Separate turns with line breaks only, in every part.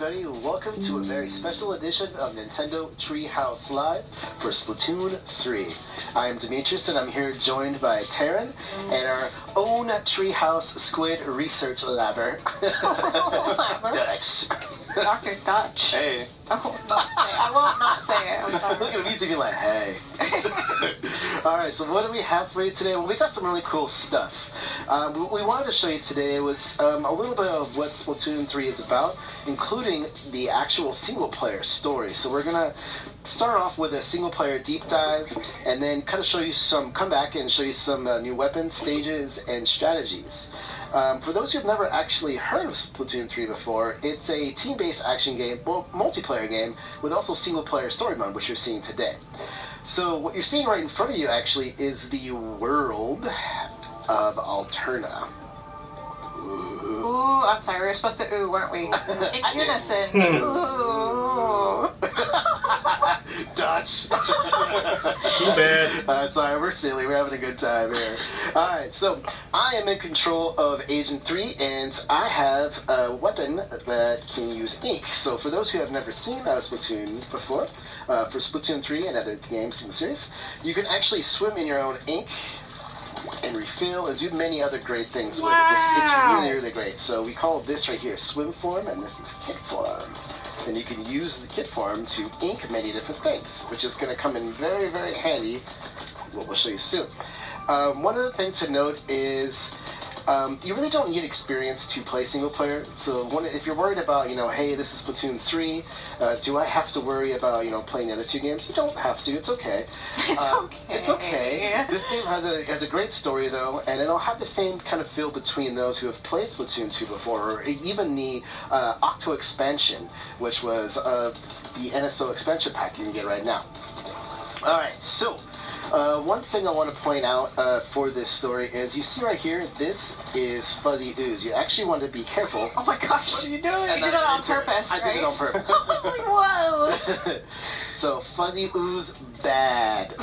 everybody. Welcome to a very special edition of Nintendo Treehouse Live for Splatoon 3. I am Demetrius, and I'm here joined by Taryn and our own Treehouse Squid Research Labber. Dutch.
Dr. Dutch.
Hey.
I won't not say it. I'm sorry.
Look at me thinking like, hey. Alright, so what do we have for you today? Well, we got some really cool stuff. What we wanted to show you today was a little bit of what Splatoon 3 is about, including the actual single-player story. So we're going to start off with a single-player deep dive, and then kind of show you come back and show you some new weapons, stages, and strategies. For those who have never actually heard of Splatoon 3 before, it's a team-based action game, well, multiplayer game, with also single-player story mode, which you're seeing today. So what you're seeing right in front of you, actually, is the world of Alterna.
Ooh, I'm sorry, we were supposed to ooh, weren't we? In unison. Ooh.
Dutch.
Too bad.
Sorry, we're silly. We're having a good time here. Alright, so I am in control of Agent 3, and I have a weapon that can use ink. So for those who have never seen Splatoon before, for Splatoon 3 and other games in the series, you can actually swim in your own ink and refill and do many other great things with it. It's really, really great. So we call this right here swim form, and this is kit form. And you can use the kit form to ink many different things, which is going to come in very, very handy, what we'll show you soon. One other thing to note is you really don't need experience to play single player. So if you're worried about, hey, this is Splatoon 3, do I have to worry about, playing the other two games? You don't have to. It's okay.
It's okay.
It's okay. This game has a great story, though, and it'll have the same kind of feel between those who have played Splatoon 2 before, or even the Octo expansion, which was the NSO expansion pack you can get right now. All right, so one thing I want to point out for this story is, you see right here, this is Fuzzy Ooze. You actually want to be careful.
Oh my gosh, you did it on purpose, right?
I did it on purpose.
I was like, whoa.
So, Fuzzy Ooze, bad.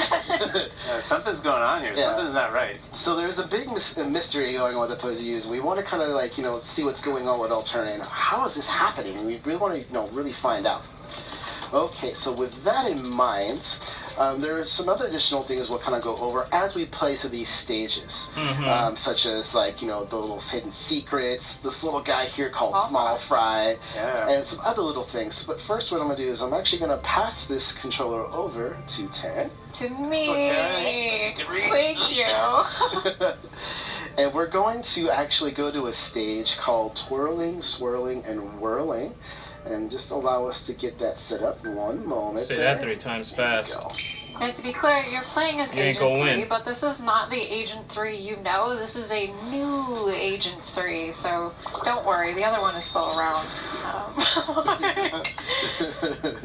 Something's going on here.
Yeah.
Something's not right.
So there's a big mystery going on with the Fuzzy Ooze. We want to kind of see what's going on with Alterna, and how is this happening? We really want to really find out. Okay, so with that in mind, there are some other additional things we'll kind of go over as we play through these stages, such as the little hidden secrets, this little guy here called Small Fry, and some other little things. But first, what I'm going to do is I'm actually going to pass this controller over to Taryn.
To me.
Okay.
Thank you.
And we're going to actually go to a stage called Twirling, Swirling, and Whirling. And just allow us to get that set up. One moment.
Say that 3 times fast.
And to be clear, you're playing as Agent 3, but this is not the Agent 3 you know. This is a new Agent 3, so don't worry. The other one is still around.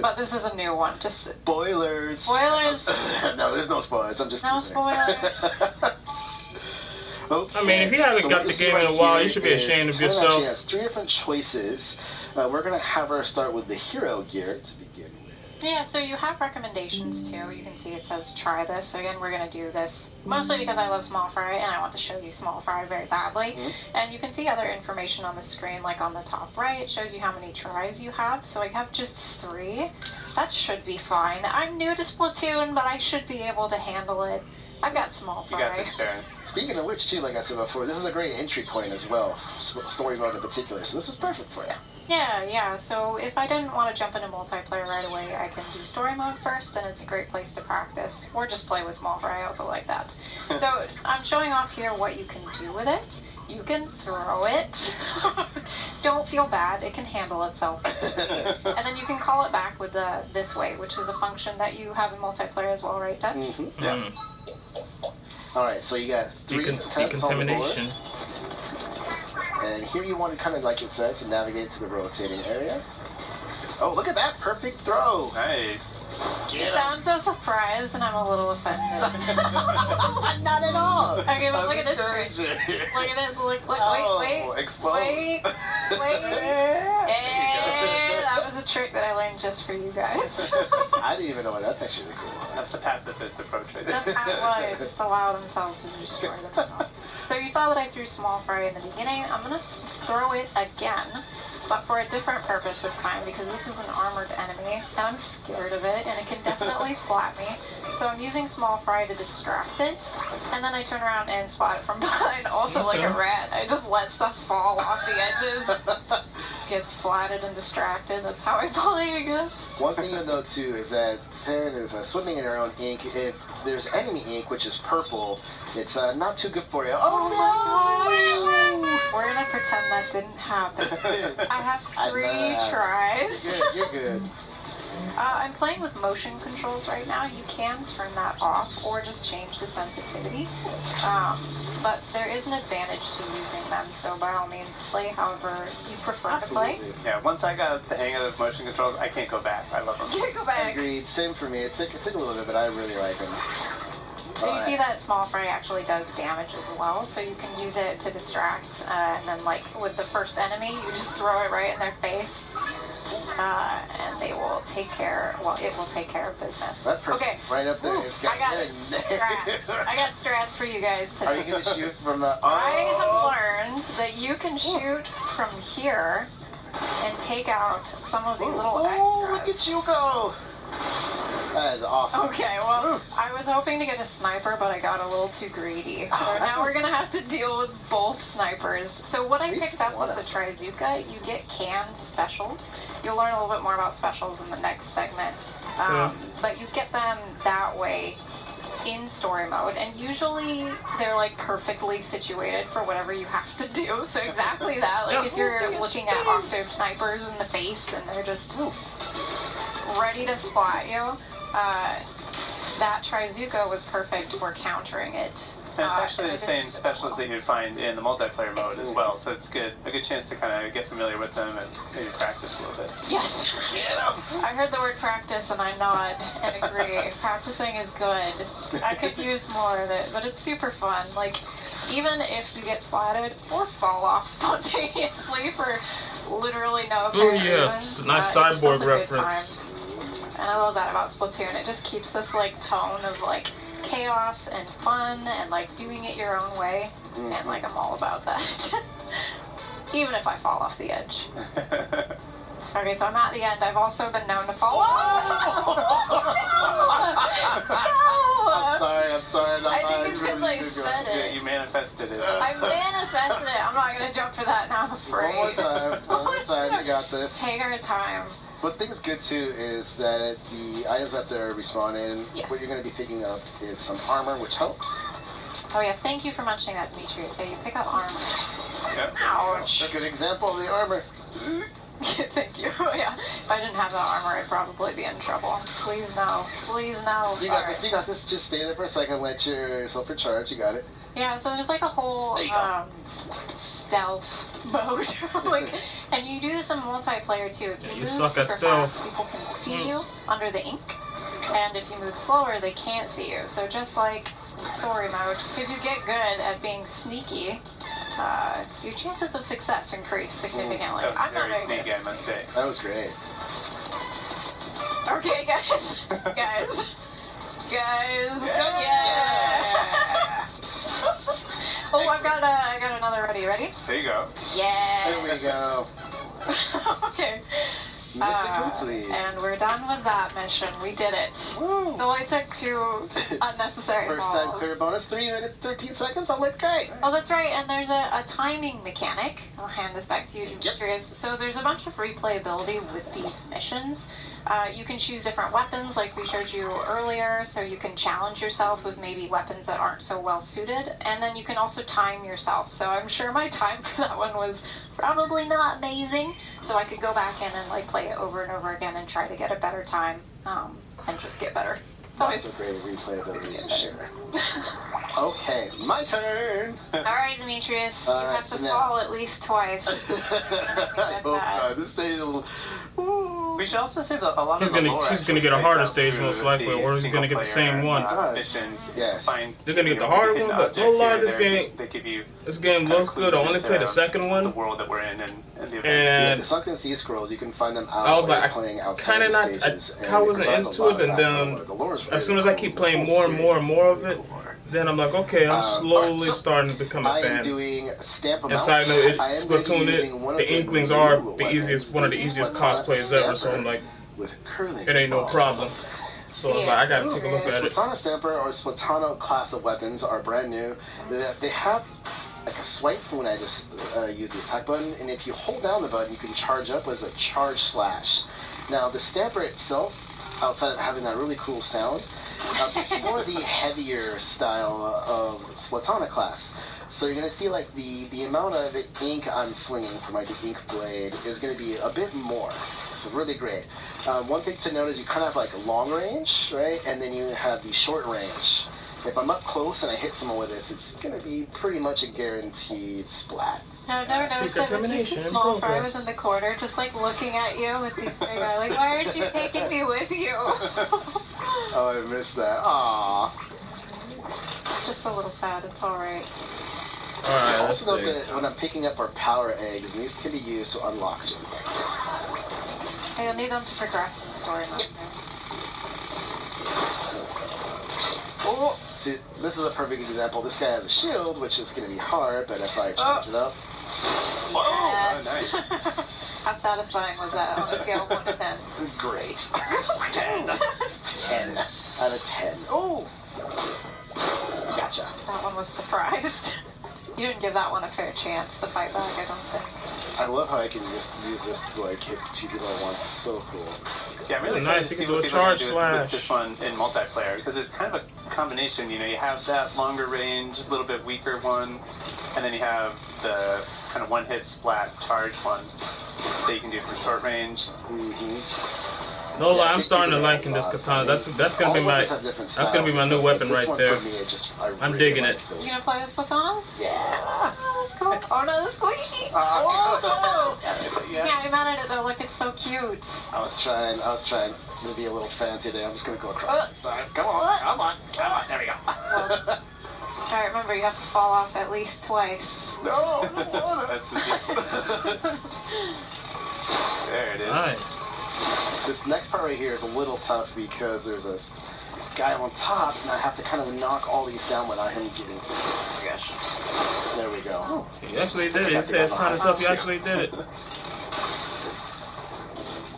But this is a new one. Just
spoilers.
Spoilers.
No, there's no spoilers. I'm just
no
teasing.
Spoilers.
Okay.
I mean, if you haven't got the game in a while, you should be ashamed of yourself.
Actually has 3 different choices. We're going to have her start with the hero gear to begin with.
Yeah, so you have recommendations too. You can see it says try this. Again, we're going to do this mostly because I love Small Fry and I want to show you Small Fry very badly. And you can see other information on the screen, like on the top right. It shows you how many tries you have. So I have just 3. That should be fine. I'm new to Splatoon, but I should be able to handle it. I've got Small Fry.
You got this, Darren.
Speaking of which, too, like I said before, this is a great entry point as well, story mode in particular, so this is perfect for you.
Yeah, so if I didn't want to jump into multiplayer right away, I can do story mode first, and it's a great place to practice, or just play with Small Fry, I also like that. So I'm showing off here what you can do with it. You can throw it. Don't feel bad, it can handle itself. And then you can call it back with the this way, which is a function that you have in multiplayer as well, right, Dad?
Yeah. Alright, so you got 3 attempts on the board. And here you want to kind of, like it says, to navigate to the rotating area. Oh, look at that perfect throw!
Nice.
You sound so surprised, and I'm a little offended.
Not at all!
Okay, but look at this trick. Look at this, look, wait.
Exposed.
Wait. That was a trick that I learned just for you guys.
I didn't even know what that's actually cool.
That's the pacifist approach right
The
there.
Pavlov just allow themselves to destroy themselves. So you saw that I threw Small Fry in the beginning. I'm going to throw it again. but for a different purpose this time, because this is an armored enemy, and I'm scared of it, and it can definitely splat me. So I'm using Small Fry to distract it, and then I turn around and splat it from behind, also like a rat. I just let stuff fall off the edges, get splatted and distracted. That's how I play, I guess.
One thing to note too is that Taryn is swimming in her own ink. If there's enemy ink, which is purple, it's not too good for you. Oh
my gosh! We're gonna pretend that didn't happen. I have 3 tries.
You're good.
I'm playing with motion controls right now. You can turn that off or just change the sensitivity. But there is an advantage to using them, so by all means play however you prefer to play.
Yeah, once I got the hang of those motion controls, I can't go back. I love them.
Can't go back.
Agreed. Same for me. It took a little bit, but I really like them.
So you see that Small Fry actually does damage as well, so you can use it to distract, and then like with the first enemy, you just throw it right in their face, and they will take care, well, it will take care of business.
That person right up there is
I got strats. I got strats for you guys today.
Are you going to shoot from the...
I have learned that you can shoot from here and take out some of these little extras.
Oh, look at you go! That is awesome.
Okay, well, I was hoping to get a sniper, but I got a little too greedy. So now we're going to have to deal with both snipers. So what I picked up was a Trizuka. You get canned specials. You'll learn a little bit more about specials in the next segment. But you get them that way in story mode, and usually they're like perfectly situated for whatever you have to do. So exactly that. Like if you're looking at Octo snipers in the face and they're just ready to splat you, that Trizuka was perfect for countering it.
And it's actually the same specials that you'd find in the multiplayer mode as well, so it's good. A good chance to kind of get familiar with them and maybe practice a little bit.
Yes. I heard the word practice and I nod and agree. Practicing is good. I could use more of it, but it's super fun. Like, even if you get splatted or fall off spontaneously for literally no apparent reason,
nice
it's still
cyborg
a
reference.
good time. And I love that about Splatoon. It just keeps this like tone of like chaos and fun and like doing it your own way, and like I'm all about that. Even if I fall off the edge. Okay, so I'm at the end. I've also been known to fall off.
I'm sorry.
I think it's because I said it.
Yeah, you manifested it.
I manifested it. I'm not going to jump for that now, I'm afraid.
One more time. You got this.
Take our time.
What I think is good too is that the items that they're respawning, what you're going to be picking up is some armor, which helps.
Oh yes, thank you for mentioning that, Demetrius. So you pick up armor.
Yep.
Ouch.
A good example of the armor.
Thank you. Yeah. If I didn't have that armor, I'd probably be in trouble. Please no. Please no.
You got this. You got this. Just stay there for a second. Let yourself recharge. You got it.
Yeah. So there's like a whole stealth mode, like, and you do this in multiplayer too. If you move super fast, people can see you under the ink, and if you move slower, they can't see you. So just like story mode, if you get good at being sneaky, your chances of success increase significantly.
That was very sneaky, I must say.
That was great.
Okay, guys. Guys.
Yeah.
Oh, I got another ready. Ready?
There you go.
Yeah.
There we go.
Okay.
Mission complete.
And we're done with that mission. We did it.
Woo.
It only took 2 unnecessary
First
falls.
time clear bonus, 3 minutes, 13 seconds. I looked great.
Oh, that's right. And there's a timing mechanic. I'll hand this back to you, Demetrius. So there's a bunch of replayability with these missions. You can choose different weapons, like we showed you earlier, so you can challenge yourself with maybe weapons that aren't so well suited, and then you can also time yourself. So I'm sure my time for that one was probably not amazing, so I could go back in and like play it over and over again and try to get a better time, and just get better.
That's a great replayability, I'm sure. Okay, my turn.
All right, Demetrius, you have to fall at least twice.
I hope not. This stage is a little...
We should also say that a lot of the lore
he's gonna get a harder stage most likely, or he's gonna get the same one.
Missions.
Yes.
They're gonna get the harder one, but don't lie, this game looks good. I only played the second one.
The world that we're in and the events.
Yeah, the Sunken Sea Scrolls, you can find them out.
I was like,
playing outside the stages.
I wasn't into it, and then as soon as I keep playing more and more and more of it, Then I'm like, okay, I'm slowly starting to become a fan.
I am doing stamp
And side note, Splatoon, the Inklings are the easiest, one of the easiest cosplayers ever. So I'm like, it ain't no problem. So I was like, I gotta take a look at it.
Splatana Stamper or Splatana class of weapons are brand new. They have like a swipe when I just use the attack button, and if you hold down the button, you can charge up as a charge slash. Now the Stamper itself, outside of having that really cool sound, it's more the heavier style of Splatana class. So you're gonna see like the amount of ink I'm flinging from my ink blade is gonna be a bit more. So really great. One thing to note is you kind of have like a long range, right? And then you have the short range. If I'm up close and I hit someone with this, it's going to be pretty much a guaranteed splat.
No, I've never noticed that when just a small fry was in the corner, just like looking at you with these big eyes, like, why aren't you taking me with you?
Oh, I missed that. Aww.
It's just a little sad, it's alright.
Alright,
also note that when I'm picking up our power eggs, and these can be used to unlock certain things.
And you'll need them to progress in the story mode.
Oh, see, this is a perfect example. This guy has a shield, which is going to be hard, but if I charge it up...
Yes.
Oh, nice.
How satisfying was that on a scale of 1 to 10?
Great. 10. 10 out of 10. Oh! Gotcha.
That one was surprised. You didn't give that one a fair chance to fight back, I don't think.
I love how I can just use this to like hit 2 people at once. It's so cool.
Yeah, I'm really excited to see what people are going to do with this one in multiplayer, because it's kind of a combination. You know, you have that longer range, a little bit weaker one, and then you have the kind of one-hit Splat Charge one that you can do for short range.
No lie, I'm starting to like this katana. That's gonna be my new weapon right there. I'm digging it.
You gonna play with katanas?
Yeah.
Oh, that's cool. Oh no, the squishy. Oh. Yeah, I meant at it though. Look, it's so cute.
I was trying to be a little fancy there. I'm just gonna go across this time. Come on. There we go.
Alright, remember you have to fall off at least twice.
No, I don't want it.
There it is.
Nice.
This next part right here is a little tough because there's a guy on top, and I have to kind of knock all these down without him getting to the gosh. There we go.
Oh, he actually did it. He said it's kind of tough. He actually did it.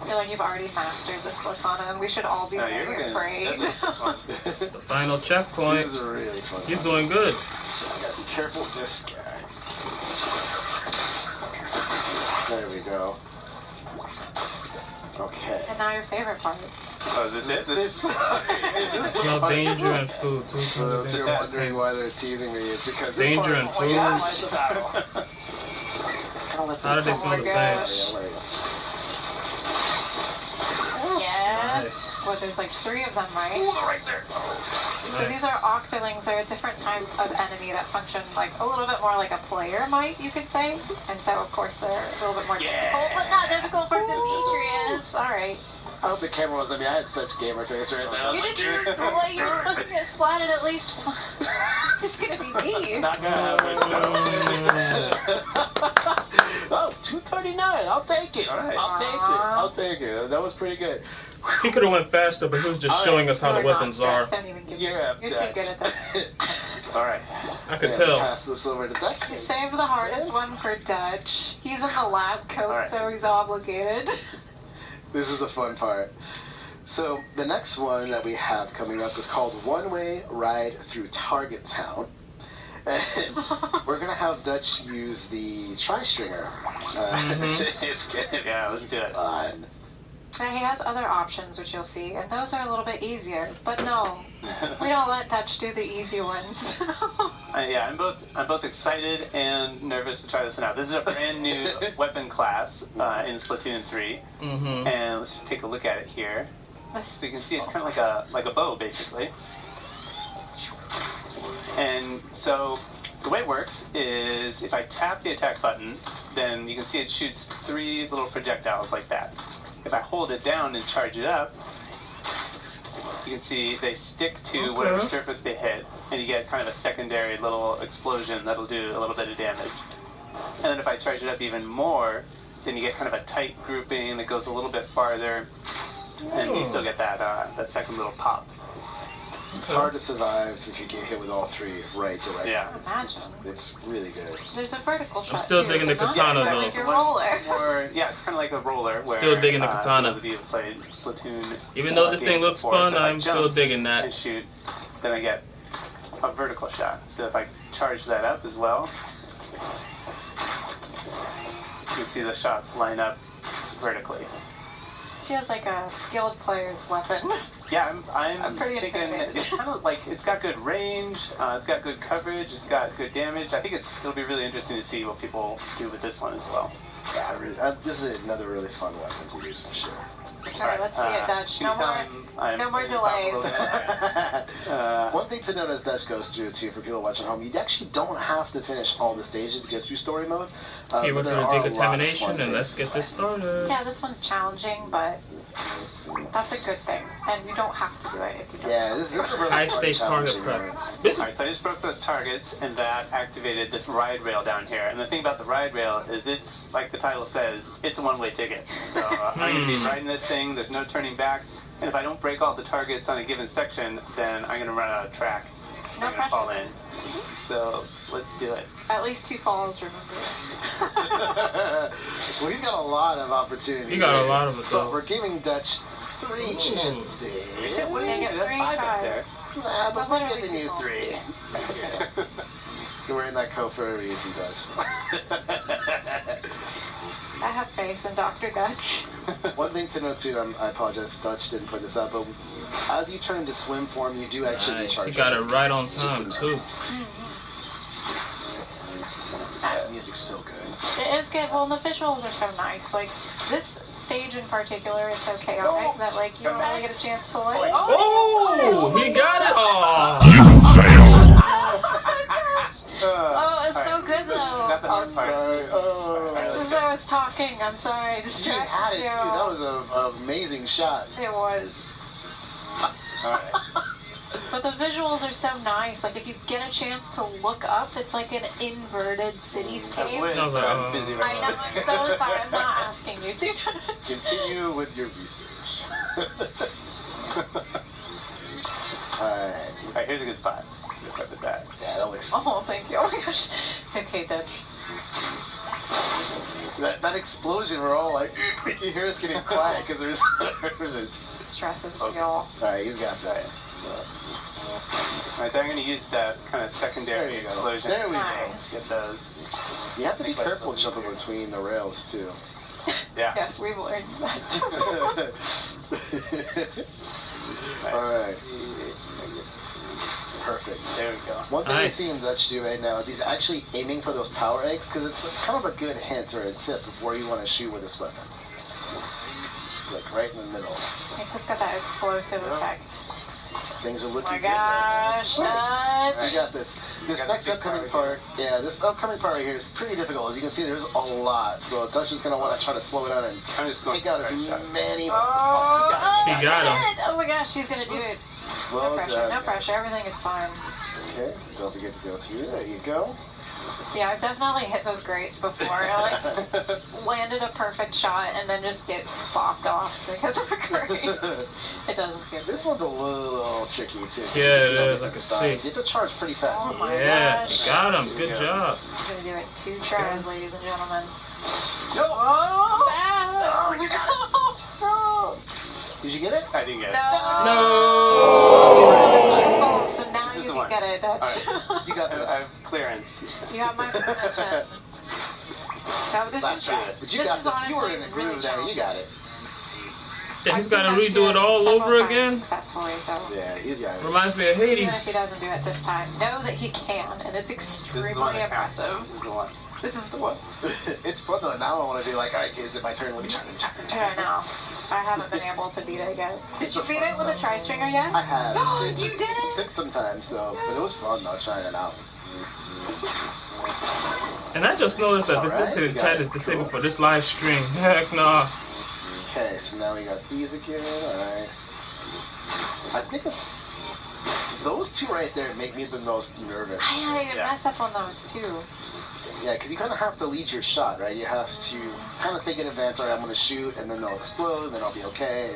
I feel like you've already mastered this Splatana, and we should all be very afraid.
The final checkpoint.
This is really fun.
He's doing good.
I gotta be careful with this guy. There we go. Okay.
And now your favorite part.
Oh, is this it?
I smell danger and food.
For those who are wondering why they're teasing me, it's because
danger and food.
How
do they smell the same?
Yes.
Nice.
Well, there's like 3 of them, right?
Right there.
So these are octolings. They're a different type of enemy that function like a little bit more like a player might, you could say. And so, of course, they're a little bit more difficult, but not difficult for Demetrius. All right.
I hope the camera was. I mean, I had such gamer face right now.
You didn't. Well, you were supposed to get splatted at least. It's just gonna be me.
Not gonna happen. Oh, 239. I'll take it.
All right.
I'll take it. That was pretty good.
He could have went faster, but he was just showing us how the weapons are.
Don't even give
You're
too good at that.
All right.
I could tell.
Pass this over to Dutch.
Save the hardest one for Dutch. He's in the lab coat, so he's obligated.
This is the fun part. So the next one that we have coming up is called One Way Ride Through Target Town. And we're going to have Dutch use the tri-stringer. It's going to be
let's do it.
fun.
Now he has other options, which you'll see, and those are a little bit easier. But no, we don't let Dutch do the easy ones.
Yeah, I'm both excited and nervous to try this one out. This is a brand new weapon class in Splatoon 3, and let's just take a look at it here. So you can see it's kind of like a bow, basically. And so the way it works is if I tap the attack button, then you can see it shoots 3 little projectiles like that. If I hold it down and charge it up, you can see they stick to whatever surface they hit, and you get kind of a secondary little explosion that'll do a little bit of damage. And then if I charge it up even more, then you get kind of a tight grouping that goes a little bit farther, and you still get that that second little pop.
It's hard to survive if you get hit with all three right directly.
Yeah.
It's really good.
There's a vertical shot.
I'm still
too,
digging the katana
yeah,
though.
like a roller.
Or, yeah, it's kind of like a roller. Where,
Still digging the katana.
those of you who played Splatoon,
Even though this thing looks
before,
fun,
so if I
I'm still
jump
digging
and
that.
shoot, then I get a vertical shot. So if I charge that up as well, you can see the shots line up vertically.
This feels like a skilled player's weapon.
Yeah, I'm
pretty
thinking
intimidated.
it's kind of like it's got good range, it's got good coverage, it's got good damage. I think it'll be really interesting to see what people do with this one as well.
Yeah, this is another really fun weapon to use for sure.
Alright, let's see it, Dutch. No more delays.
One thing to note as Dutch goes through too, for people watching at home, you actually don't have to finish all the stages to get through story mode.
Here, we're
but there
gonna
are a lot of
decontamination
fun
and let's
things
get this started.
Yeah, this one's challenging, but that's a good thing. And you don't have to do it if you don't.
Yeah, this is a really
High
fun,
stakes target
challenging
prep.
one.
Alright, so I just broke those targets, and that activated the ride rail down here. And the thing about the ride rail is it's, like the title says, it's a one-way ticket. So I'm going to be riding this thing, there's no turning back, and if I don't break all the targets on a given section, then I'm going to run out of track.
No
I'm going to fall
pressure.
in. So let's do it.
At least 2 falls, remember.
Well, he's got a lot of opportunity.
He got a
here,
lot of it, though.
But we're giving Dutch 3 chances.
What do you
get
do? That's
3
5 up there.
tries.
Nah, but we're
literally
giving you
2
3. You're wearing that coat for a reason, Dutch.
I have faith in Dr. Dutch.
One thing to note too, I apologize if Dutch didn't point this out, but as you turn into swim form, you do actually
Nice.
recharge.
You got it right on
Just
time
in
too.
The music's so good.
It is good. Well, the visuals are so nice. Like, this stage in particular is so chaotic that, like, you don't really get a chance to, like...
Oh, he got it! Oh,
Oh, it's so good, though.
Got the hard part.
It's as I was talking. I'm sorry. I
You
distracted
had it
you.
too. That was an amazing shot.
It was.
Alright.
But the visuals are so nice. Like, if you get a chance to look up, it's like an inverted
I
cityscape.
would,
I was
but
like,
I'm busy
I
right
know.
now.
I'm so sorry. I'm not asking you to.
Continue with your research. Alright.
Alright, here's a good spot. Look at that.
Yeah, that looks...
Oh, thank you. Oh my gosh. It's okay, Dutch.
That explosion, we're all like... You hear us getting quiet because there's...
Stress is real.
Alright, he's got that.
Alright, then I'm going to use that kind of secondary
There you go.
explosion.
There we
Nice.
Get those.
You have to be careful jumping between the rails too.
Yeah.
Yes, we've learned that.
Alright. Perfect.
There we go.
One thing
Nice.
we're seeing Dutch do right now is he's actually aiming for those power eggs because it's kind of a good hint or a tip of where you want to shoot with this weapon. Like right in the middle.
It's just got that explosive effect.
Things are
Oh
looking
my
good right
gosh,
now. I
Dutch.
got this. This
got the
next
big
upcoming
part
part, yeah, this upcoming part right here is pretty difficult. As you can see, there's a lot. So Dutch is going to want to try to slow it down and
I'm just going
take out as
right shot.
many.
Oh,
He got him.
it. Oh my gosh, she's gonna do it. No
Well
pressure,
done.
no pressure. Everything is fine.
Okay, don't forget to go through. There you go.
Yeah, I've definitely hit those grates before. I like landed a perfect shot and then just get bopped off because of a grate. It doesn't feel good.
This one's a little tricky too.
Yeah,
It's
it
on
is.
different
I can
sides.
see.
You have to charge pretty fast.
Oh my
yeah,
gosh.
got him. Good job.
I'm gonna do it 2 tries, ladies and gentlemen.
No!
Oh,
you got
no!
Did you get it?
I didn't get it.
No! You
No.
missed your fault, so now
This is
you
the
can
one.
get it, Dutch.
You got
I
this.
have clearance.
You have my permission. So this
Last
is
try. But you
this
got
is
this.
honestly
You were in a
really
groove there. You got it.
Then he's
I've
got to
seen Dutch
redo it
do
all
several
over
times
again.
Successfully, so
Yeah, you got it.
Reminds me of
even if
Hades.
he doesn't do it this time, know that he can, and it's
This is
extremely
the one that counts.
impressive.
This is the one.
This is the one.
It's fun though. Now I want to be like, all right, kids, it's my turn. Let me try.
Yeah, I know. I haven't been able to beat it yet. Did you beat it with a tri-stringer yet?
I have.
Oh,
It
you
took-
did it?
Took some times though, but it was fun though trying it out.
And I just noticed that
Alright,
this in
you
the
got
chat
it.
is disabled for this live stream. Heck nah.
Okay, so now we got these again. All right. I think it's those two right there make me the most nervous.
I know you
Yeah.
mess up on those too.
Yeah, because you kind of have to lead your shot, right? You have to kind of think in advance, all right, I'm going to shoot, and then they'll explode, and then I'll be okay.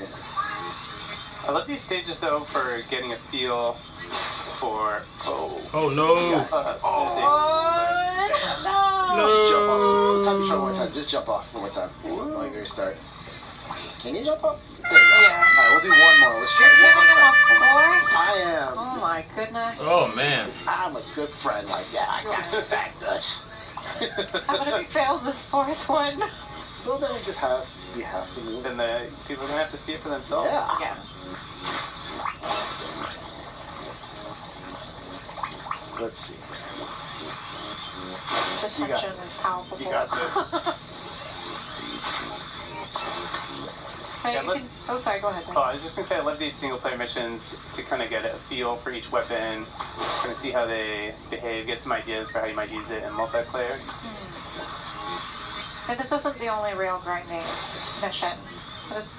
I love these stages though for getting a feel for...
Oh no.
Just jump off. Let's have you try one more time. Just jump off one more time. While you restart. Can you jump off? There you go.
Yeah.
Alright, we'll do one more. Let's try one more time. I am.
Oh my goodness.
Oh man.
I'm a good friend like that. I got your back, Dutch.
How about if he fails this fourth one?
Well, then we have to move.
Then the people are going to have to see it for themselves.
Yeah.
Let's see.
The tension is palpable.
You got this.
Hey,
Yeah,
you can... Oh, sorry, go ahead.
Oh, I was just going to say, I love these single-player missions to kind of get a feel for each weapon, kind of see how they behave, get some ideas for how you might use it in multiplayer.
And this isn't the only real grinding mission, but it's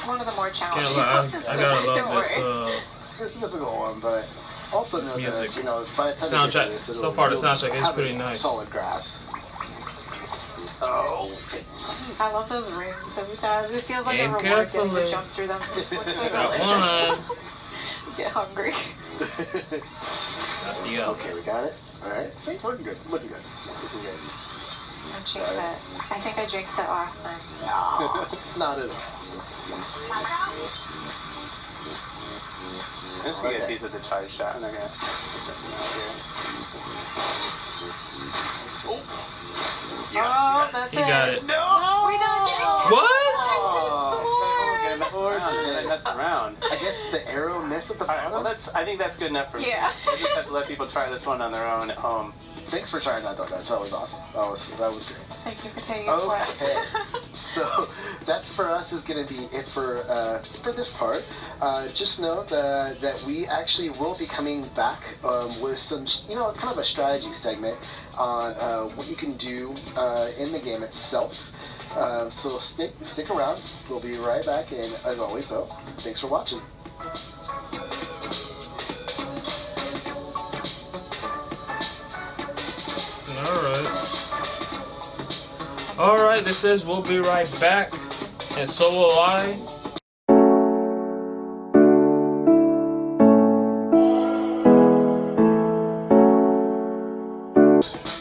one of the more challenging
I
ones.
gotta love
Don't
this.
worry.
It's a difficult one, but also know
music.
that, you know, by the time
Soundtrack.
you get to this,
So far, the soundtrack is
have
pretty
a
nice.
Solid grasp. Oh.
I love those rings every time. It feels like
Aim
a reward getting to
carefully.
jump through them. It looks so
Got
delicious.
one.
Get hungry.
Yeah.
Okay, we got it. All right. See, looking good. Looking good. Looking good.
I jinxed it. I think I jinxed it last time.
Not at all.
I'm just going to get these at the charge shot, and they're going to put this out here.
Oh, that's
He
it.
got it.
No!
We got it.
What?
Mess around.
I guess the arrow missed at the
Alright,
bottom.
well, I think that's good enough for me.
Yeah.
I just have to let people try this one on their own at home.
Thanks for trying that, though, Dutch. That was awesome. That was great.
Thank you for taking it for us.
Okay. So that's for us is going to be it for this part. Just know that we actually will be coming back with some, kind of a strategy segment on what you can do in the game itself. So stick around. We'll be right back. And as always, though, thanks for watching.
Alright, this says we'll be right back, and so will I.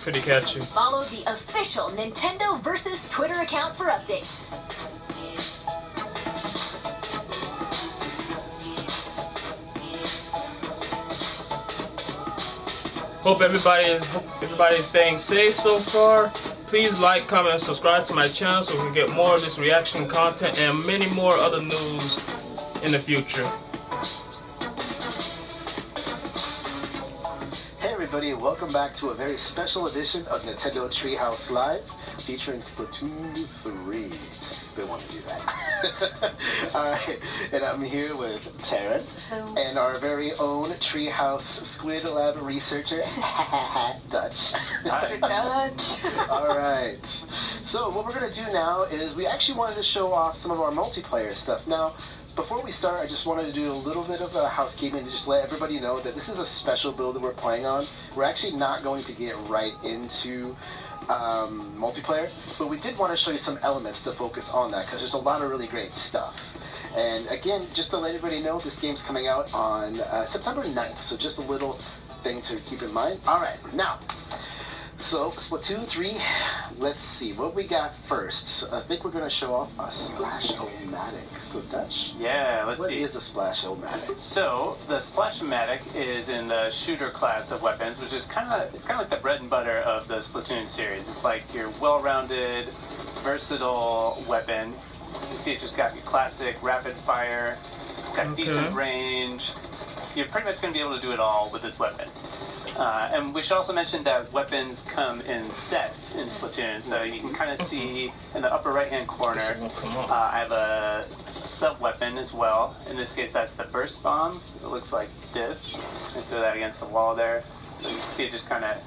Pretty catchy.
Follow the official Nintendo vs. Twitter account for updates.
Hope everybody is staying safe so far. Please like, comment, and subscribe to my channel so we can get more of this reaction content and many more other news in the future.
Hey everybody, welcome back to a very special edition of Nintendo Treehouse Live featuring Splatoon 3. Been wanting to do that. Alright, and I'm here with Taryn and our very own Treehouse Squid Lab researcher, Dutch.
Dutch.
Alright, so what we're going to do now is we actually wanted to show off some of our multiplayer stuff. Now, before we start, I just wanted to do a little bit of housekeeping to just let everybody know that this is a special build that we're playing on. We're actually not going to get right into multiplayer, but we did want to show you some elements to focus on that because there's a lot of really great stuff. And again, just to let everybody know, this game's coming out on September 9th, so just a little thing to keep in mind. Alright, now, so Splatoon 3, let's see what we got first. I think we're going to show off a Splash-O-Matic. So Dutch?
Yeah, let's see.
What is a Splash-O-Matic?
So the Splash-O-Matic is in the shooter class of weapons, which is kind of like the bread and butter of the Splatoon series. It's like your well-rounded, versatile weapon. You can see it's just got your classic rapid fire. It's got decent range. You're pretty much going to be able to do it all with this weapon. And we should also mention that weapons come in sets in Splatoon, so you can kind of see in the upper right-hand corner, I have a sub-weapon as well. In this case, that's the burst bombs. It looks like this. I throw that against the wall there, so you can see it just kind of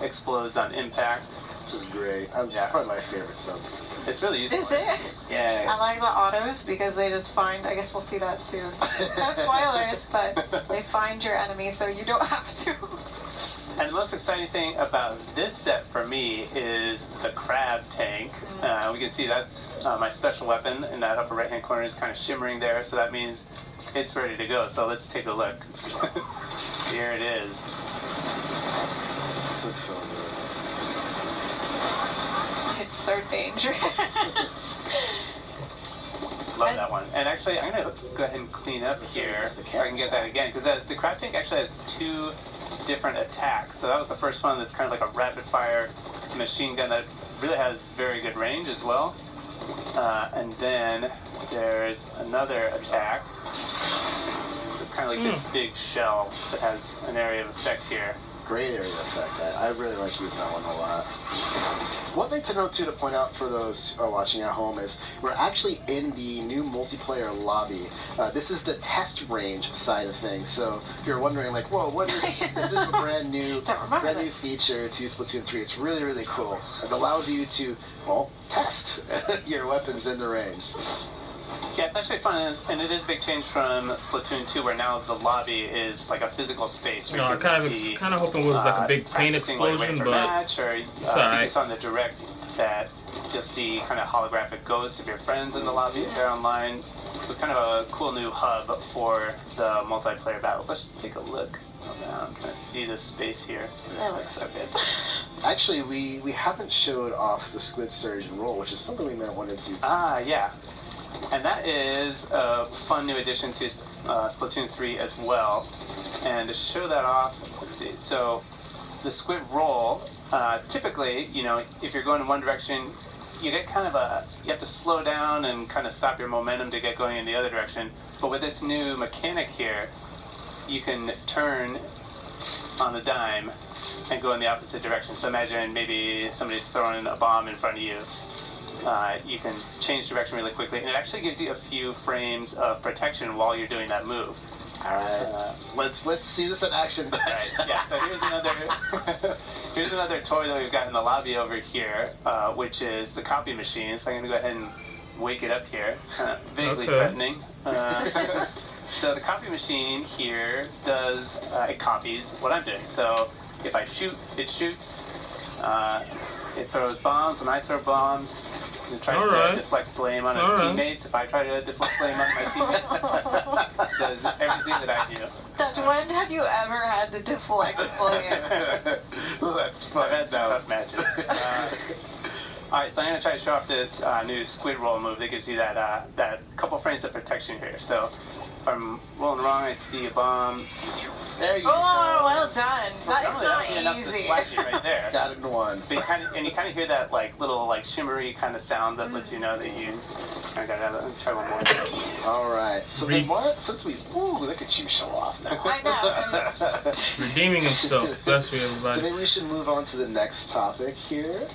explodes on impact.
Which is great. It's probably my favorite sub.
It's really useful.
Is it?
Yeah.
I like the autos because they just find, I guess we'll see that soon. No spoilers, but they find your enemy so you don't have to.
And the most exciting thing about this set for me is the crab tank. We can see that's my special weapon in that upper right hand corner is kind of shimmering there, so that means it's ready to go. So let's take a look. Here it is.
This looks so good.
It's so dangerous.
Love that one. And actually, I'm going to go ahead and clean up here so I can get that again. Because the crab tank actually has 2 different attacks. So that was the first one that's kind of like a rapid fire machine gun that really has very good range as well. And then there's another attack. It's kind of like this big shell that has an area of effect here.
Great area effect. I really like using that one a lot. One thing to note too, to point out for those watching at home, is we're actually in the new multiplayer lobby. This is the test range side of things. So if you're wondering, like, whoa, what is this? Is a brand new feature to Splatoon 3. It's really, really cool. It allows you to, well, test your weapons in the range.
Yeah, it's actually fun, and it is a big change from Splatoon 2, where now the lobby is like a physical space.
No, I kind of hoping it was like a big paint explosion, but
match, or
it's alright.
you saw in the direct that you'll see kind of holographic ghosts of your friends in the lobby if they're online. It's kind of a cool new hub for the multiplayer battles. Let's take a look around, kind of see this space here.
That looks so good.
Actually, we haven't showed off the Squid Surge and Roll, which is something we might want to do.
Yeah. And that is a fun new addition to Splatoon 3 as well. And to show that off, let's see. So the Squid Roll, typically, you know, if you're going in one direction, you get kind of you have to slow down and kind of stop your momentum to get going in the other direction. But with this new mechanic here, you can turn on the dime and go in the opposite direction. So imagine maybe somebody's throwing a bomb in front of you. You can change direction really quickly, and it actually gives you a few frames of protection while you're doing that move.
All right, let's see this in action.
Right, yeah. So here's another toy that we've got in the lobby over here, which is the copy machine. So I'm going to go ahead and wake it up here. It's kind of vaguely threatening. So the copy machine here does it copies what I'm doing. So if I shoot, it shoots. It throws bombs when I throw bombs. It tries to deflect blame on its teammates. If I try to deflect blame on my teammates, it does everything that I do.
Dutch, when have you ever had to deflect blame?
Let's find
That's a
out.
tough matchup. Alright, so I'm going to try to show off this new Squid Roll move that gives you that couple frames of protection here. So if I'm rolling wrong, I see a bomb.
There you go.
Oh, well done. That is
That would be enough
not
to
easy.
splat you right there.
Got it in one.
But you kind of hear that like little like shimmery kind of sound that lets you know that you. I gotta try one more.
All right. So then, since we look at you show off now.
I know.
redeeming himself. Bless you,
So
everybody.
maybe we should move on to the next topic here.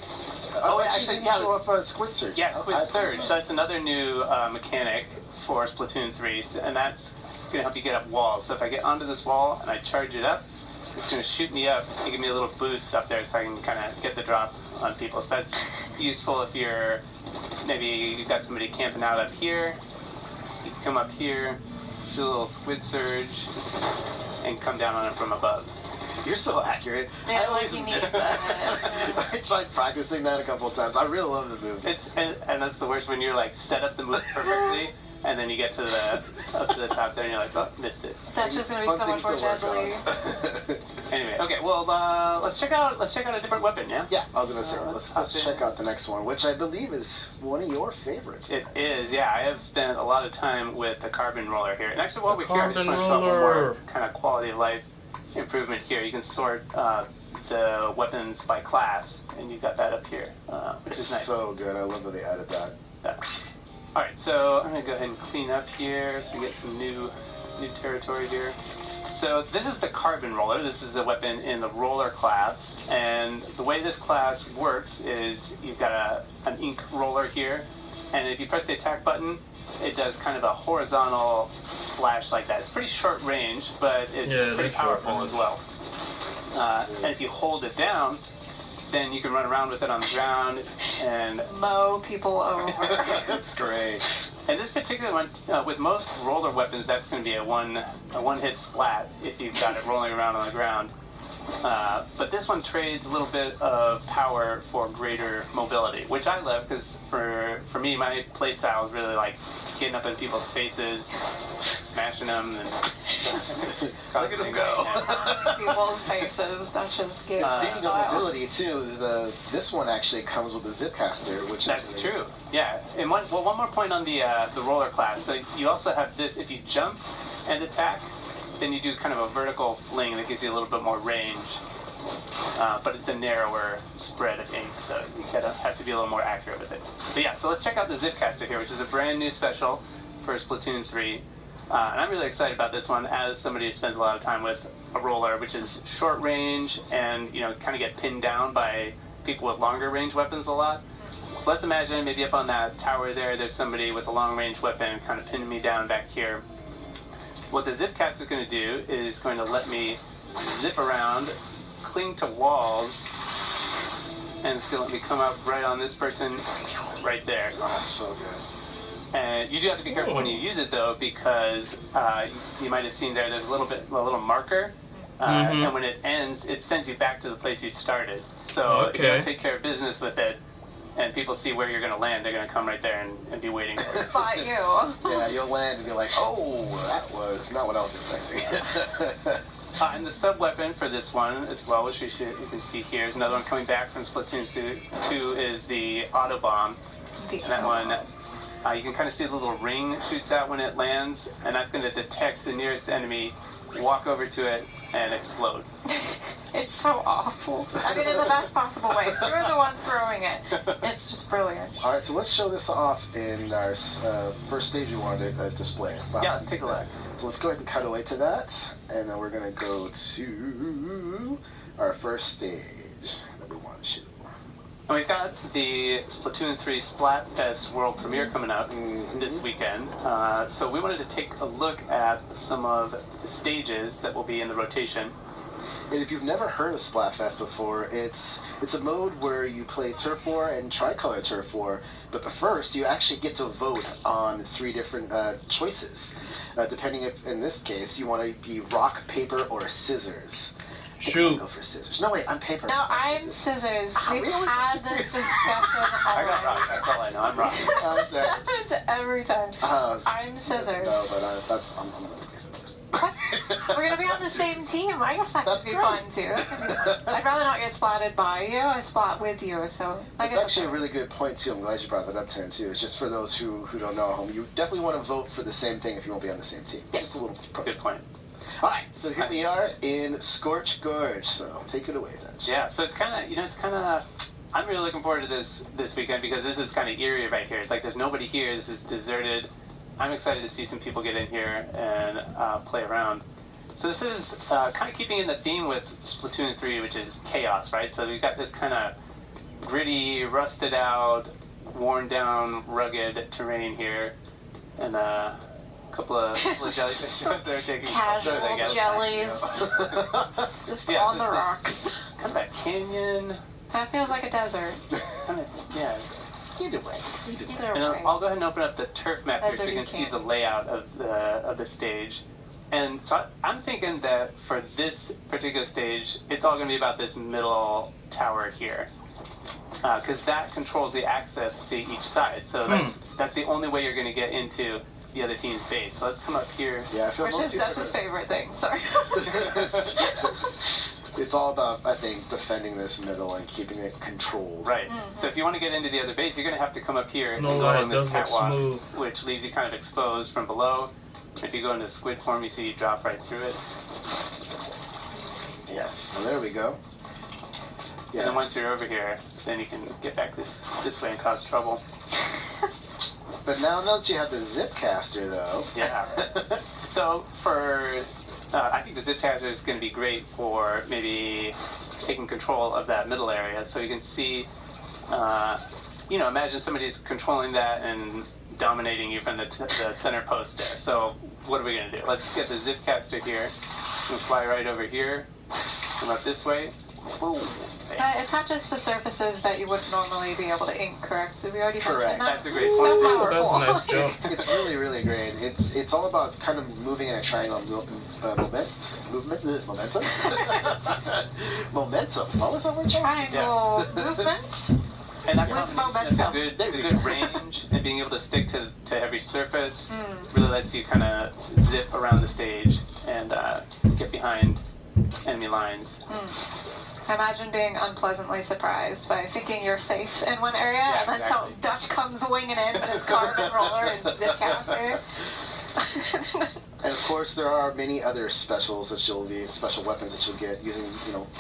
Actually,
you show off Squid Surge.
Yeah, Squid Surge. So that's another new mechanic for Splatoon 3, and that's going to help you get up walls. So if I get onto this wall and I charge it up, it's going to shoot me up and give me a little boost up there so I can kind of get the drop on people. So that's useful if maybe you've got somebody camping out up here. You can come up here, do a little Squid Surge, and come down on it from above.
You're so accurate.
Yeah, like you need that.
I tried practicing that a couple of times. I really love the move.
And that's the worst when you're like set up the move perfectly, and then you get to up to the top there and you're like, oh, missed it.
That's just gonna be so much more deadly.
Anyway, okay, well let's check out a different weapon, yeah?
Yeah, I was gonna say let's check out the next one, which I believe is one of your favorites.
It is, yeah. I have spent a lot of time with the carbon roller here, and actually while we're here, I just want to
carbon
show off one
roller.
more kind of quality of life improvement here. You can sort the weapons by class, and you've got that up here, which is nice.
So good. I love that they added that.
Yeah. All right, so I'm gonna go ahead and clean up here so we get some new territory here. So this is the carbon roller. This is a weapon in the roller class, and the way this class works is you've got an ink roller here, and if you press the attack button, it does kind of a horizontal splash like that. It's pretty short range, but it's pretty powerful as well. And if you hold it down, then you can run around with it on the ground and
mow people over.
That's great.
And this particular one, with most roller weapons, that's going to be a one-hit splat if you've got it rolling around on the ground. But this one trades a little bit of power for greater mobility, which I love because for me, my play style is really like getting up in people's faces, smashing them, and
Look at them go.
People's faces. That's just good.
Speaking of mobility too, this one actually comes with a zip caster, which
That's
is
true. Yeah. And one more point on the roller class. So you also have this. If you jump and attack, then you do kind of a vertical fling that gives you a little bit more range. But it's a narrower spread of ink, so you have to be a little more accurate with it. But yeah, so let's check out the Zipcaster here, which is a brand new special for Splatoon 3. And I'm really excited about this one as somebody who spends a lot of time with a roller, which is short range and, you know, kind of get pinned down by people with longer range weapons a lot. So let's imagine maybe up on that tower there's somebody with a long range weapon kind of pinning me down back here. What the Zipcaster is going to do is going to let me zip around, cling to walls, and it's going to let me come up right on this person right there.
oh, so good.
And you do have to be careful when you use it though, because you might have seen there's a little marker, and when it ends, it sends you back to the place you started. So if you don't take care of business with it, and people see where you're going to land, they're going to come right there and be waiting for you.
But you.
Yeah, you'll land and be like, oh, that was not what I was expecting.
And the sub-weapon for this one as well, which you can see here, is another one coming back from Splatoon 2, is the Auto Bomb. And that one, you can kind of see the little ring shoots out when it lands, and that's going to detect the nearest enemy, walk over to it, and explode.
It's so awful. I mean, in the best possible way. You're the one throwing it. It's just brilliant.
All right, so let's show this off in our first stage we wanted to display.
Yeah, let's take a look.
So let's go ahead and cut away to that, and then we're going to go to our first stage that we want to shoot.
And we've got the Splatoon 3 Splatfest world premiere coming up this weekend. So we wanted to take a look at some of the stages that will be in the rotation.
And if you've never heard of Splatfest before, it's a mode where you play Turf War and Tricolor Turf War, but first you actually get to vote on 3 different choices, depending if, in this case, you want to be rock, paper, or scissors.
Shoot.
Go for scissors. No, wait, I'm paper.
No, I'm scissors. We've
really?
had this discussion
I got rock, that's all I know, I'm rock.
It happens every time. I'm scissors.
No, but I'm going to be scissors.
We're gonna be on the same team. I guess that could be fun too. That could be fun. I'd rather not get splatted by you. I splat with you. So
that's actually a really good point too. I'm glad you brought that up, Taryn, too. It's just for those who don't know at home. You definitely want to vote for the same thing if you won't be on the same team.
Yes.
Just a little pro.
Good point.
All right, so here we are in Scorch Gorge. So take it away, Dutch.
Yeah, so it's kind of, I'm really looking forward to this weekend because this is kind of eerie right here. It's like there's nobody here. This is deserted. I'm excited to see some people get in here and play around. So this is kind of keeping in the theme with Splatoon 3, which is chaos, right? So we've got this kind of gritty, rusted out, worn down, rugged terrain here, and a couple of jellyfish up there taking
casual
photos, I guess.
jellies. Just
Yeah,
on
so
the
this
rocks.
is kind of a canyon.
That feels like a desert.
Kind of, yeah.
Either way.
Either
And
way.
I'll go ahead and open up the turf map here so you
Desert
can see
camp.
the layout of the stage. And so I'm thinking that for this particular stage, it's all going to be about this middle tower here. Because that controls the access to each side. So that's the only way you're going to get into the other team's base. So let's come up here.
Yeah, I feel
Which is Dutch's favorite thing. Sorry.
It's all about, I think, defending this middle and keeping it controlled.
Right. So if you want to get into the other base, you're going to have to come up here and
No
go
way,
on this
it does look
catwalk,
smooth.
which leaves you kind of exposed from below. If you go into squid form, you see you drop right through it.
Yes. So there we go.
And then once you're over here, then you can get back this way and cause trouble.
But now that you have the zip caster, though.
Yeah. So I think the zip caster is going to be great for maybe taking control of that middle area. So you can see, imagine somebody's controlling that and dominating you from the center post there. So what are we going to do? Let's get the zip caster here. We'll fly right over here, come up this way, Whoa.
But it attaches to surfaces that you wouldn't normally be able to ink, correct? So we already
Correct.
mentioned that.
That's a great
So
point.
powerful.
That's a nice jump.
It's really, really great. It's all about kind of moving in a triangle momentum. Momentum. What was that word?
Triangle movement.
And that
With
combination, that's a
momentum.
good range, and being able to stick to every surface really lets you kind of zip around the stage and get behind enemy lines.
Imagine being unpleasantly surprised by thinking you're safe in one area,
Yeah,
and then
exactly.
some Dutch comes winging in with his carbon roller and zip caster.
And of course, there are many other special weapons that you'll get using,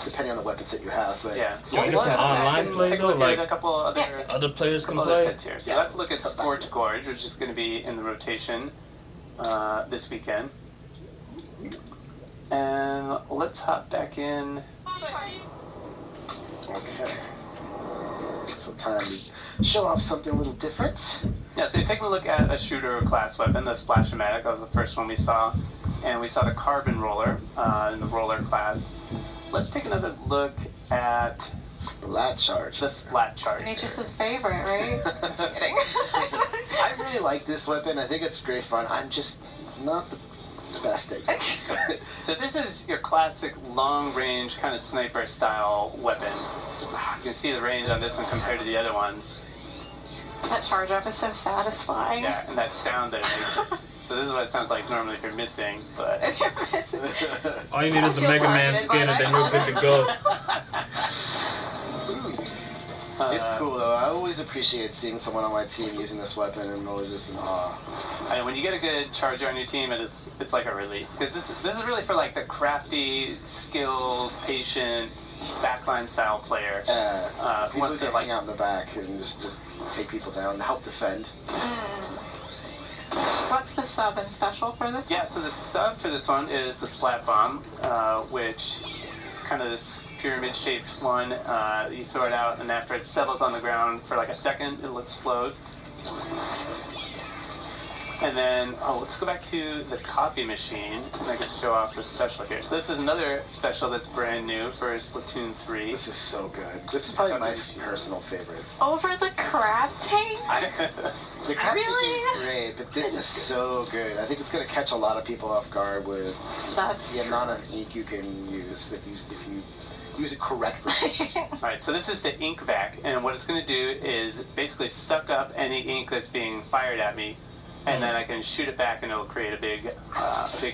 depending on the weapons that you have. But
Yeah.
Can we get some online play
Take a
though?
look
Like
at a couple other,
other players can
couple other
play?
sets here. So
Yeah.
let's look at Scorch Gorge, which is going to be in the rotation this weekend. And let's hop back in.
Okay. So time to show off something a little different.
Yeah, so you're taking a look at a shooter class weapon, the Splash-O-Matic. That was the first one we saw. And we saw the carbon roller in the roller class. Let's take another look at
Splat Charge.
the Splat Charge.
Nature's favorite, right? Just kidding.
I really like this weapon. I think it's great fun. I'm just not the best at it.
So this is your classic long-range kind of sniper-style weapon. You can see the range on this one compared to the other ones.
That charge up is so satisfying.
Yeah, and that sound that it makes. So this is what it sounds like normally if you're missing, but
If you're missing.
All you need is a
I feel
Mega Man
targeted
skin
by
and then
that
you're good to go.
It's cool though. I always appreciate seeing someone on my team using this weapon, and I'm always just in awe.
And when you get a good charger on your team, it's like a relief. Because this is really for like the crafty, skilled, patient, backline style player.
People
wants
who
to
can
like
hang out in the back and just take people down and help defend.
What's the sub and special for this
Yeah,
one?
so the sub for this one is the Splat Bomb, which kind of this pyramid-shaped one. You throw it out, and after it settles on the ground for like a second, it'll explode. And then, let's go back to the copy machine, and I can show off the special here. So this is another special that's brand new for Splatoon 3.
This is so good. This is probably my personal favorite.
Over the crab tank?
The crab
Really?
is great, but this is so good. I think it's going to catch a lot of people off guard with
That's
the amount of ink you can use if you use it correctly.
Alright, so this is the ink vac, and what it's going to do is basically suck up any ink that's being fired at me, and then I can shoot it back and it'll create a big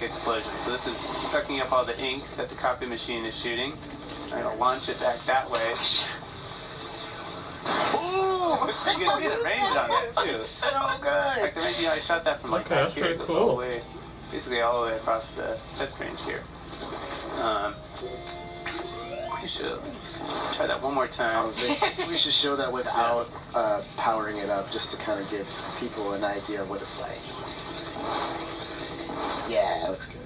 explosion. So this is sucking up all the ink that the copy machine is shooting. I'm going to launch it back that way.
Ooh!
You can see the range on that too.
It's so
In
good.
fact, maybe I shot that from like
Okay,
back
that's
here.
pretty
It goes
cool.
all the way, basically all the way across the test range here. We should try that one more time.
We should show that without powering it up, just to kind of give people an idea of what it's like. Yeah, it looks good.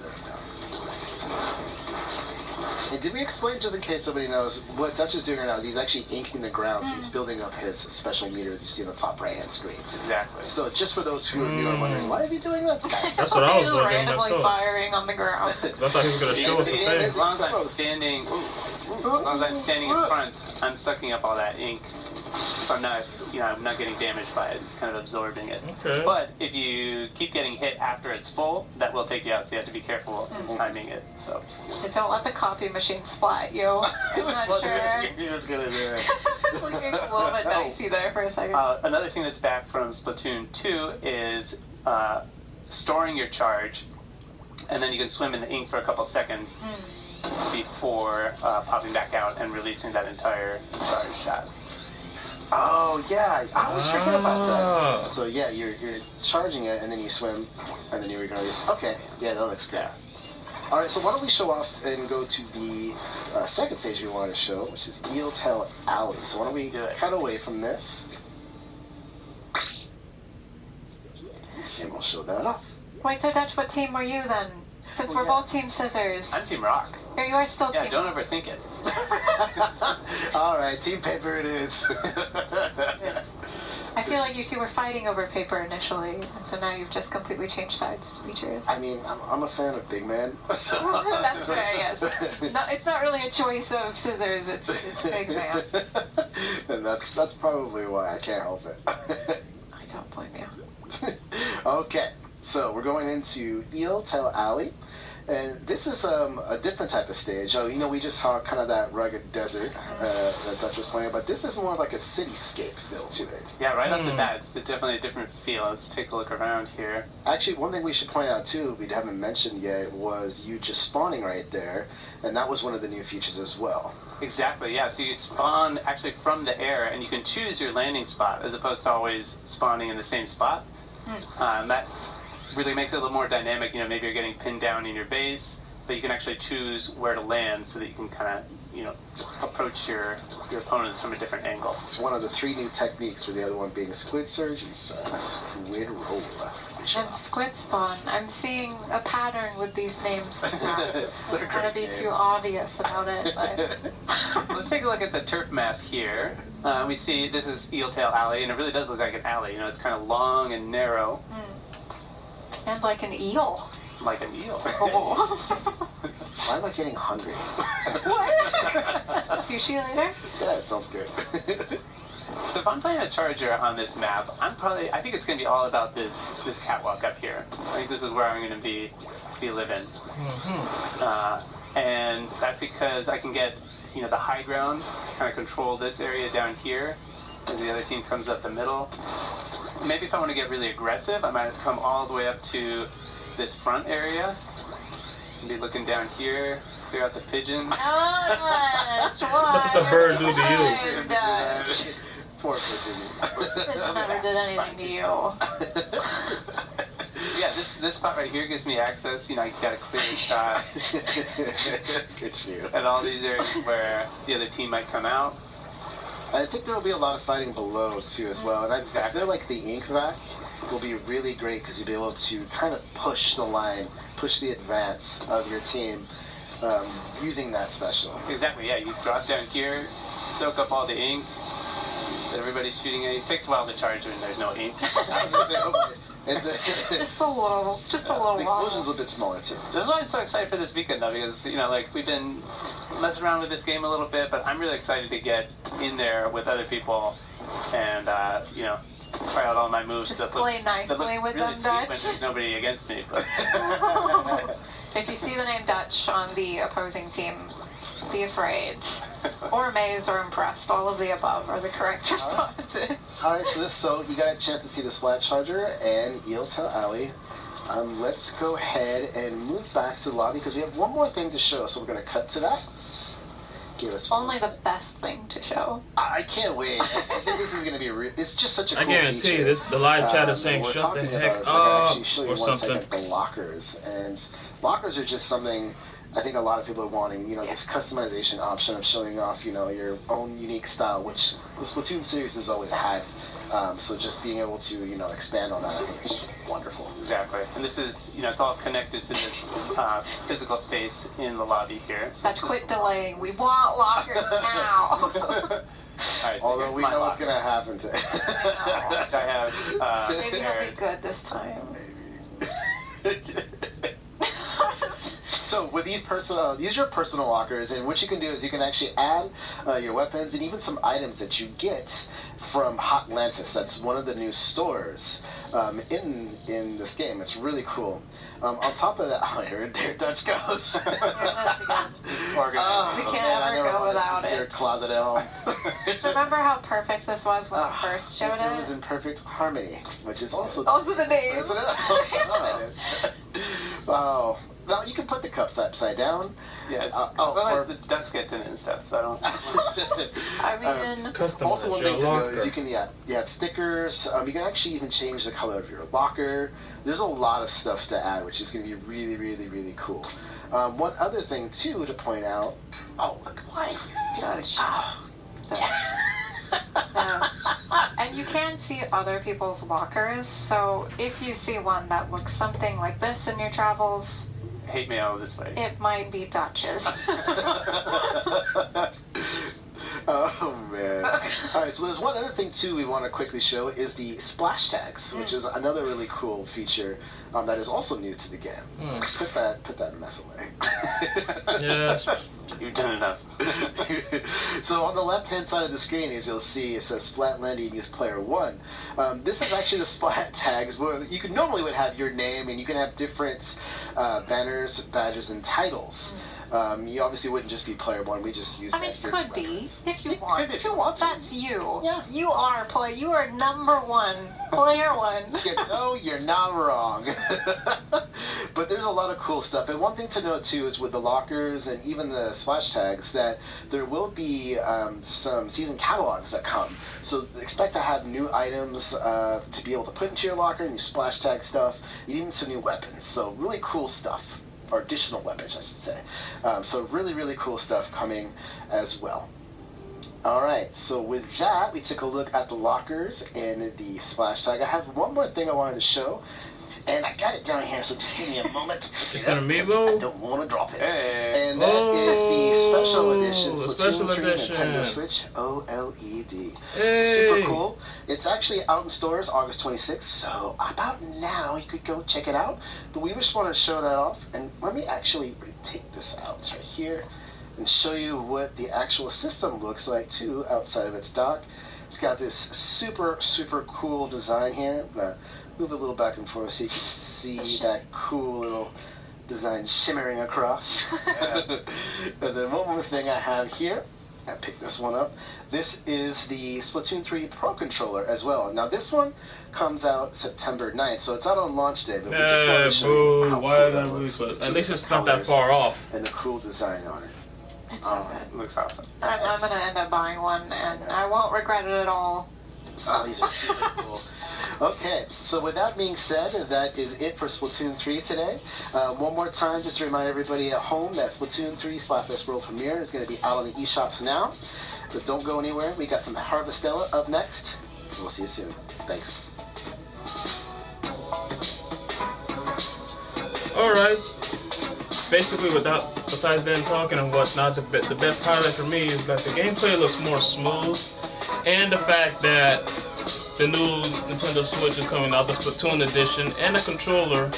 And did we explain, just in case somebody knows, what Dutch is doing right now is he's actually inking the ground, so he's building up his special meter you see on the top right-hand screen.
Exactly.
So just for those who are wondering, why is he doing that?
That's what I was
He's
wondering
randomly
myself.
firing on the ground.
'Cause I thought he was gonna show us a thing.
As long as I'm standing, in front, I'm sucking up all that ink. So I'm not getting damaged by it. It's kind of absorbing it.
Okay.
But if you keep getting hit after it's full, that will take you out. So you have to be careful in timing it. So
And don't let the copy machine splat you. I'm not sure.
He was gonna do it.
It's looking a little bit dicey there for a second.
another thing that's back from Splatoon 2 is storing your charge, and then you can swim in the ink for a couple seconds before popping back out and releasing that entire charge shot.
Oh yeah, I always forget about
Ah.
that. So yeah, you're charging it, and then you swim, and then you're gonna release. Okay, yeah, that looks great.
Yeah.
All right, so why don't we show off and go to the second stage we wanted to show, which is Eel Tail Alley. So why don't we
Do it.
cut away from this, and we'll show that off.
Wait, so Dutch, what team were you then? Since we're both Team Scissors.
I'm Team Rock.
Here you are still
Yeah,
Team...
don't overthink it.
All right, Team Paper it is.
I feel like you two were fighting over paper initially, and so now you've just completely changed sides to be yours.
I mean, I'm a fan of big men. So
That's fair, yes. No, it's not really a choice of scissors. It's big man.
And that's probably why I can't help it.
I don't blame you.
Okay, so we're going into Eel Tail Alley. And this is a different type of stage. Oh, we just saw kind of that rugged desert that Dutch was pointing out, but this is more like a cityscape feel to it.
Yeah, right off the bat, it's definitely a different feel. Let's take a look around here.
Actually, one thing we should point out too, we haven't mentioned yet, was you just spawning right there, and that was one of the new features as well.
Exactly, yeah. So you spawn actually from the air, and you can choose your landing spot as opposed to always spawning in the same spot. That really makes it a little more dynamic. Maybe you're getting pinned down in your base, but you can actually choose where to land so that you can kind of, approach your opponents from a different angle.
It's one of the 3 new techniques, with the other one being Squid Surge and Squid Roll.
And Squid Spawn. I'm seeing a pattern with these names, perhaps. I don't want to be too obvious about it, but...
Let's take a look at the turf map here. We see this is Eel Tail Alley, and it really does look like an alley. It's kind of long and narrow.
And like an eel.
Like an eel.
Oh.
Why am I getting hungry?
What? Sushi later?
Yeah, that sounds good.
So if I'm playing a charger on this map, I think it's going to be all about this catwalk up here. I think this is where I'm going to be living. And that's because I can get, the high ground, kind of control this area down here as the other team comes up the middle. Maybe if I want to get really aggressive, I might come all the way up to this front area and be looking down here, clear out the pigeons.
Dutch,
What did the bird do to you?
Dutch.
Poor pigeon.
It never did anything to you.
Yeah, this spot right here gives me access. You got a clear shot
Good shoot.
at all these areas where the other team might come out.
I think there will be a lot of fighting below too as well, and I feel like the ink vac will be really great because you'll be able to kind of push the line, push the advance of your team using that special.
Exactly, yeah. You drop down here, soak up all the ink that everybody's shooting at. It takes a while to charge when there's no ink.
Just a little
the
while.
explosion's a bit smaller too.
This is why I'm so excited for this weekend, though, because we've been messing around with this game a little bit, but I'm really excited to get in there with other people and try out all my moves.
Just
that
play
look,
nicely
that look
with
really
them,
sweet when
Dutch.
there's nobody against me. But
If you see the name Dutch on the opposing team, be afraid. Or amazed or impressed. All of the above are the correct responses.
Alright, so you got a chance to see the Splat Charger and Eel Tail Alley. Let's go ahead and move back to the lobby because we have one more thing to show, so we're going to cut to that. Give us
Only the best thing to show.
I can't wait. I think this is going to be it's just such a cool
I guarantee
feature.
you, the live chat is saying
we're
shut the
talking
heck
about is we're going to
up
actually show you
or
one
something.
second the lockers. And lockers are just something I think a lot of people are wanting, this customization option of showing off, your own unique style, which the Splatoon series has always had. So just being able to, expand on that, I think is wonderful.
exactly. And this is, it's all connected to this physical space in the lobby here. So
Dutch, quit delaying. We want lockers now.
all right, so
Although
here's
we
my
know what's
locker,
going to happen to
which I have
Maybe he'll be
prepared.
good this time.
So with these are your personal lockers, and what you can do is you can actually add your weapons and even some items that you get from Hotlantis. That's one of the new stores in this game. It's really cool. On top of that, there Dutch goes.
Here, that's again.
Organized.
We can't
man, I
ever
never
go
wanna
without
see your
it.
closet at home.
Remember how perfect this was when we first showed
It was
it?
in perfect harmony, which is also
Also the name.
Isn't it? Wow. Now you can put the cups upside down.
Yes.
or-
The dust gets in it and stuff, so I don't.
I mean,
Customize
Also, one
your
thing to know
locker.
is you have stickers. You can actually even change the color of your locker. There's a lot of stuff to add, which is going to be really, really, really cool. One other thing too to point out. Oh, look! What are you doing?
Dutch.
Oh.
and you can see other people's lockers, so if you see one that looks something like this in your travels,
Hate mail this way.
it might be Dutch's.
Oh man. All right, so there's one other thing too we want to quickly show is the splash tags, which is another really cool feature that is also new to the game. Put that mess away.
Yes.
You've done enough.
So on the left-hand side of the screen, as you'll see, it says Splat Landing Use Player 1. This is actually the Splat tags where you could normally would have your name and you can have different banners, badges, and titles. You obviously wouldn't just be Player 1. We just use
I mean,
that
it
here
could
for
be
reference.
if you want.
If you want to.
That's you.
Yeah.
You are You are number one. Player 1.
No, you're not wrong. But there's a lot of cool stuff. And one thing to note too is with the lockers and even the splash tags that there will be some season catalogs that come. So expect to have new items to be able to put into your locker, new splash tag stuff, and even some new weapons. So really cool stuff. Or additional weapons, I should say. So really, really cool stuff coming as well. Alright, so with that, we took a look at the lockers and the splash tag. I have one more thing I wanted to show, and I got it down here, so just give me a moment.
It's an amiibo?
I don't want to drop it.
Hey.
And that is the special edition
the
Splatoon
special
3
edition.
Nintendo Switch OLED.
Hey.
Super cool. It's actually out in stores August 26th, so about now you could go check it out. But we just want to show that off, and let me actually take this out right here and show you what the actual system looks like too outside of its dock. It's got this super, super cool design here. Move a little back and forth so you can see that cool little design shimmering across.
Yeah.
And then one more thing I have here, I picked this one up. This is the Splatoon 3 Pro Controller as well. Now this one comes out September 9th, so it's out on launch day, but we just wanted to show you how
why
cool
that
that looks. with the
At
two
least it's
different
not that
colors
far off.
and the cool design on it.
It's so good.
Looks awesome.
I'm going to end up buying one, and I won't regret it at all.
Oh, these are super cool. Okay, so with that being said, that is it for Splatoon 3 today. One more time, just to remind everybody at home that Splatoon 3 Splatfest World Premiere is going to be out on the eShops now. But don't go anywhere. We got some Harvestella up next. We'll see you soon. Thanks.
Alright. Basically, besides them talking and whatnot, the best highlight for me is that the gameplay looks more smooth, and the fact that the new Nintendo Switch is coming out, the Splatoon edition, and the controller.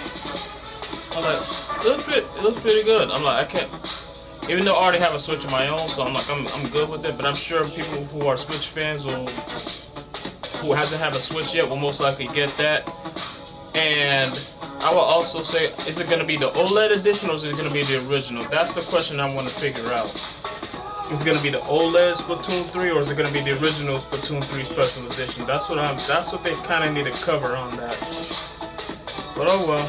I'm like, it looks pretty good. I'm like, I can't. Even though I already have a Switch of my own, so I'm like, I'm good with it. But I'm sure people who are Switch fans who hasn't have a Switch yet will most likely get that. And I will also say, is it going to be the OLED edition or is it going to be the original? That's the question I want to figure out. Is it going to be the OLED Splatoon 3 or is it going to be the original Splatoon 3 Special Edition? That's what they kind of need to cover on that. But oh well.